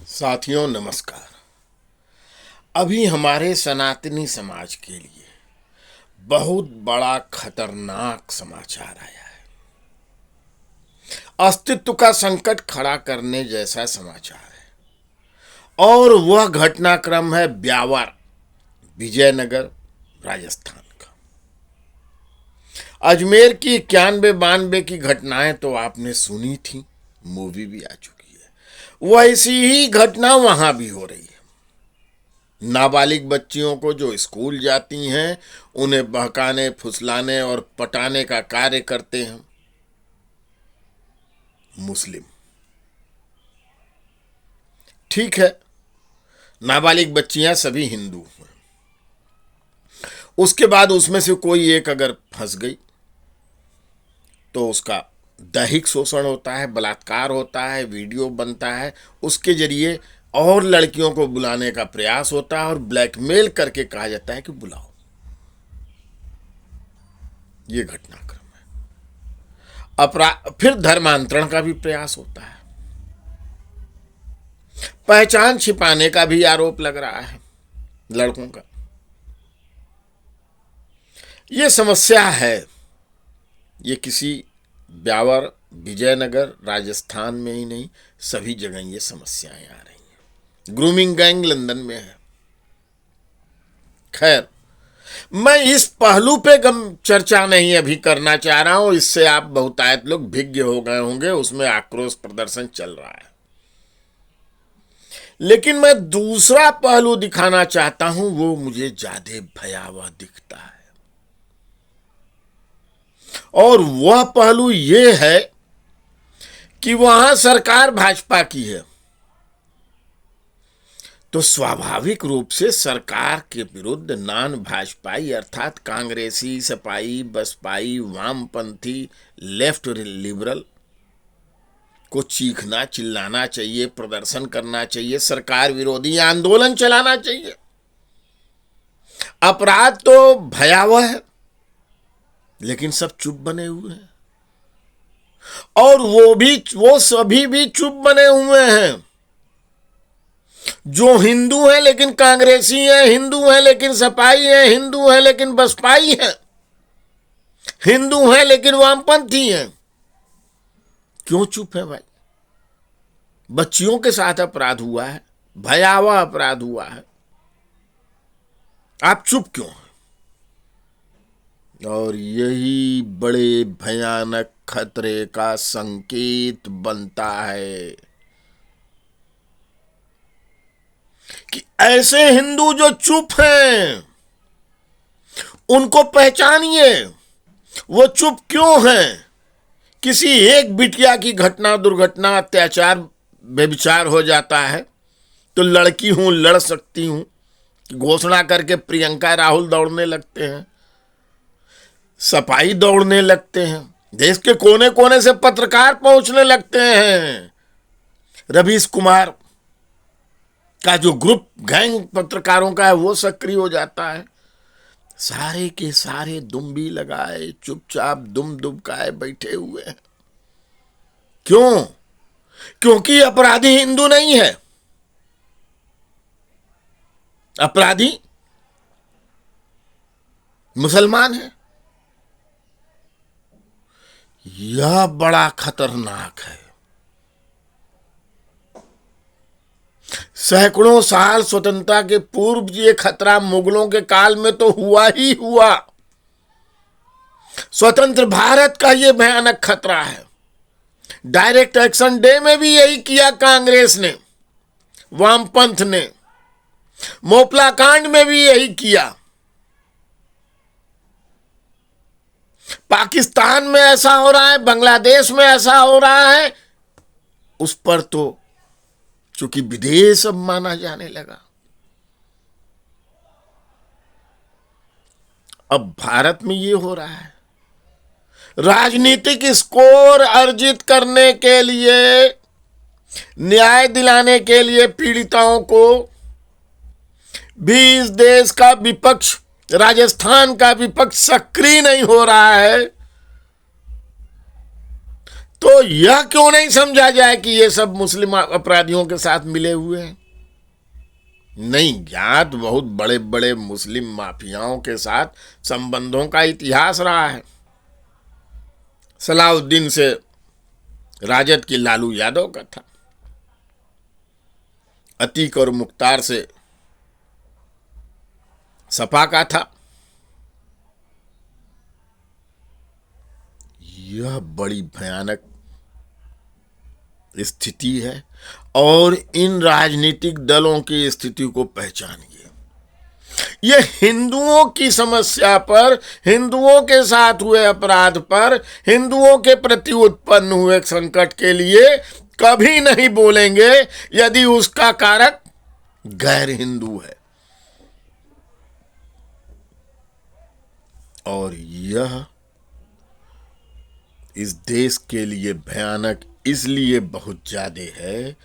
साथियों नमस्कार। अभी हमारे सनातनी समाज के लिए बहुत बड़ा खतरनाक समाचार आया है। अस्तित्व का संकट खड़ा करने जैसा समाचार है और वह घटनाक्रम है ब्यावर, विजयनगर, राजस्थान का। अजमेर की 91-92 की घटनाएं तो आपने सुनी थी, मूवी भी आ चुकी है। वैसी ही घटना वहां भी हो रही है। नाबालिग बच्चियों को जो स्कूल जाती हैं उन्हें बहकाने, फुसलाने और पटाने का कार्य करते हैं मुस्लिम। ठीक है, नाबालिग बच्चियां सभी हिंदू हैं। उसके बाद उसमें से कोई एक अगर फंस गई तो उसका दैहिक शोषण होता है, बलात्कार होता है, वीडियो बनता है, उसके जरिए और लड़कियों को बुलाने का प्रयास होता है और ब्लैकमेल करके कहा जाता है कि बुलाओ। यह घटनाक्रम है। अपराध, फिर धर्मांतरण का भी प्रयास होता है। पहचान छिपाने का भी आरोप लग रहा है लड़कों का। यह समस्या है। ये किसी ब्यावर, विजयनगर, राजस्थान में ही नहीं, सभी जगह ये समस्याएं आ रही हैं। ग्रूमिंग गैंग लंदन में है। खैर, मैं इस पहलू पे चर्चा नहीं अभी करना चाह रहा हूं। इससे आप बहुतायत लोग भिज्ञ हो गए होंगे, उसमें आक्रोश प्रदर्शन चल रहा है। लेकिन मैं दूसरा पहलू दिखाना चाहता हूं, वो मुझे ज्यादा भयावह दिखता है। और वह पहलू यह है कि वहां सरकार भाजपा की है, तो स्वाभाविक रूप से सरकार के विरुद्ध नॉन भाजपाई अर्थात कांग्रेसी, सपाई, बसपाई, वामपंथी, लेफ्ट लिबरल को चीखना, चिल्लाना चाहिए, प्रदर्शन करना चाहिए, सरकार विरोधी आंदोलन चलाना चाहिए। अपराध तो भयावह है, लेकिन सब चुप बने हुए हैं। और वो सभी भी चुप बने हुए हैं। जो हिंदू हैं लेकिन कांग्रेसी हैं, हिंदू हैं लेकिन सपाई हैं, हिंदू हैं लेकिन बसपाई हैं, हिंदू हैं लेकिन वामपंथी हैं। क्यों चुप है भाई? बच्चियों के साथ अपराध हुआ है, भयावह अपराध हुआ है, आप चुप क्यों हैं? और यही बड़े भयानक खतरे का संकेत बनता है कि ऐसे हिंदू जो चुप हैं उनको पहचानिए। वो चुप क्यों हैं? किसी एक बिटिया की घटना, दुर्घटना, अत्याचार, व्यभिचार हो जाता है तो लड़की हूं, लड़ सकती हूं घोषणा करके प्रियंका राहुल दौड़ने लगते हैं, सपाई दौड़ने लगते हैं, देश के कोने कोने से पत्रकार पहुंचने लगते हैं। रवीश कुमार का जो ग्रुप गैंग पत्रकारों का है वो सक्रिय हो जाता है। सारे के सारे दुम्बी लगाए, चुपचाप दुम दुबकाए बैठे हुए हैं। क्यों? क्योंकि अपराधी हिंदू नहीं है, अपराधी मुसलमान है। यह बड़ा खतरनाक है। सैकड़ों साल स्वतंत्रता के पूर्व ये खतरा मुगलों के काल में तो हुआ ही हुआ। स्वतंत्र भारत का यह भयानक खतरा है। डायरेक्ट एक्शन डे में भी यही किया कांग्रेस ने, वामपंथ ने। मोपला कांड में भी यही किया। पाकिस्तान में ऐसा हो रहा है, बांग्लादेश में ऐसा हो रहा है। उस पर तो चूंकि विदेश अब माना जाने लगा, अब भारत में ये हो रहा है। राजनीतिक स्कोर अर्जित करने के लिए, न्याय दिलाने के लिए पीड़िताओं को भी इस देश का विपक्ष, राजस्थान का विपक्ष सक्रिय नहीं हो रहा है, तो यह क्यों नहीं समझा जाए कि ये सब मुस्लिम अपराधियों के साथ मिले हुए हैं? नहीं ज्ञात बहुत बड़े बड़े मुस्लिम माफियाओं के साथ संबंधों का इतिहास रहा है। सलाउद्दीन से राजद की लालू यादव का था, अतीक और मुख्तार से सपा का था। यह बड़ी भयानक स्थिति है और इन राजनीतिक दलों की स्थिति को पहचानिए। यह हिंदुओं की समस्या पर, हिंदुओं के साथ हुए अपराध पर, हिंदुओं के प्रति उत्पन्न हुए संकट के लिए कभी नहीं बोलेंगे यदि उसका कारक गैर हिंदू है। और यह इस देश के लिए भयानक इसलिए बहुत ज्यादा है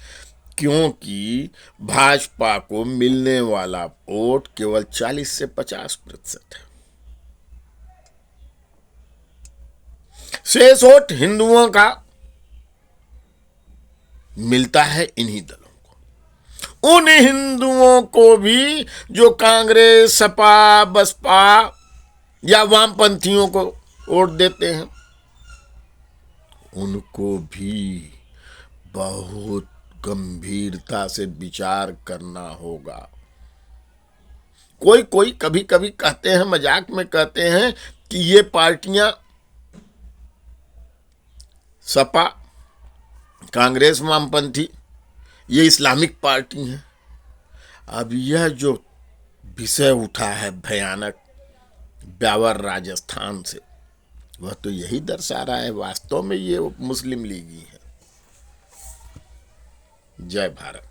क्योंकि भाजपा को मिलने वाला वोट केवल 40 से 50% है। शेष वोट हिंदुओं का मिलता है इन्हीं दलों को, उन हिंदुओं को भी जो कांग्रेस, सपा, बसपा या वामपंथियों को वोट देते हैं, उनको भी बहुत गंभीरता से विचार करना होगा। कोई कोई कभी कभी कहते हैं, मजाक में कहते हैं कि ये पार्टियां सपा, कांग्रेस, वामपंथी ये इस्लामिक पार्टी हैं। अब यह जो विषय उठा है भयानक ब्यावर राजस्थान से, वह तो यही दर्शा रहा है वास्तव में ये मुस्लिम लीगी है। जय भारत।